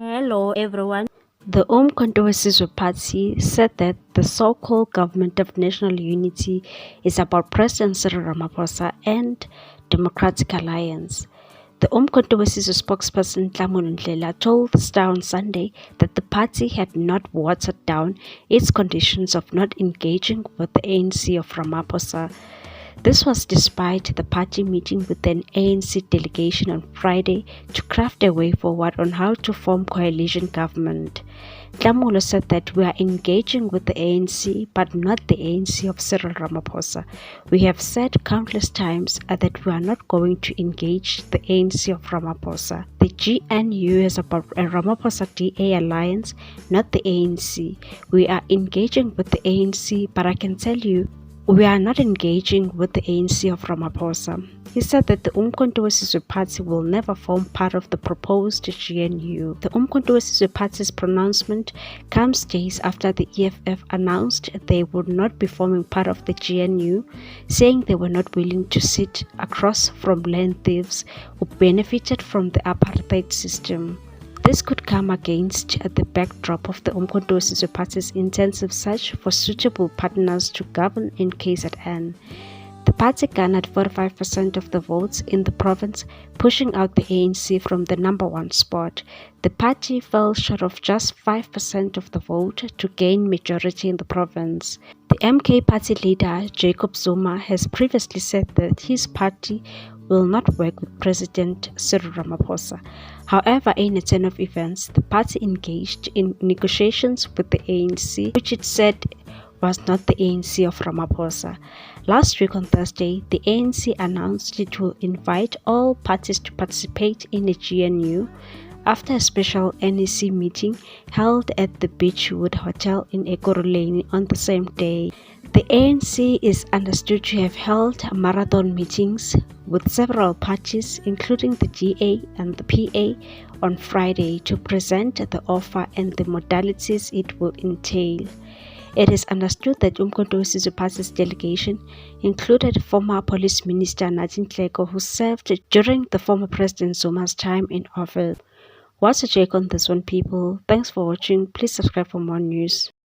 Hello everyone. The Umkhonto weSizwe Party said that the so-called Government of National Unity is about President Cyril Ramaphosa and Democratic Alliance. The Umkhonto weSizwe spokesperson Nhlamulo Ndlela told the Star on Sunday that the party had not watered down its conditions of not engaging with the ANC of Ramaphosa. This was despite the party meeting with an ANC delegation on Friday to craft a way forward on how to form coalition government. Nhlamulo said that we are engaging with the ANC but not the ANC of Cyril Ramaphosa. We have said countless times that we are not going to engage the ANC of Ramaphosa. The GNU is about a Ramaphosa-DA alliance, not the ANC. We are engaging with the ANC, but I can tell you, we are not engaging with the ANC of Ramaphosa. He said that the Umkhonto weSizwe Party will never form part of the proposed GNU. The Umkhonto weSizwe Party's pronouncement comes days after the EFF announced they would not be forming part of the GNU, saying they were not willing to sit across from land thieves who benefited from the apartheid system. This could come against the backdrop of the Umkhonto weSizwe Party's intensive search for suitable partners to govern in KZN. The party garnered 45% of the votes in the province, pushing out the ANC from the number one spot. The party fell short of just 5% of the vote to gain majority in the province. The MK party leader Jacob Zuma has previously said that his party will not work with President Cyril Ramaphosa. However, in a turn of events, the party engaged in negotiations with the ANC, which it said was not the ANC of Ramaphosa. Last week on Thursday, the ANC announced it will invite all parties to participate in the GNU after a special NEC meeting held at the Beachwood Hotel in Ekurhuleni on the same day. The ANC is understood to have held marathon meetings with several parties, including the GA and the PA, on Friday to present the offer and the modalities it will entail. It is understood that Umkhonto weSizwe Party's delegation included former Police Minister Nathi Nhleko, who served during the former President Zuma's time in office. What's your take on this one, people? Thanks for watching. Please subscribe for more news.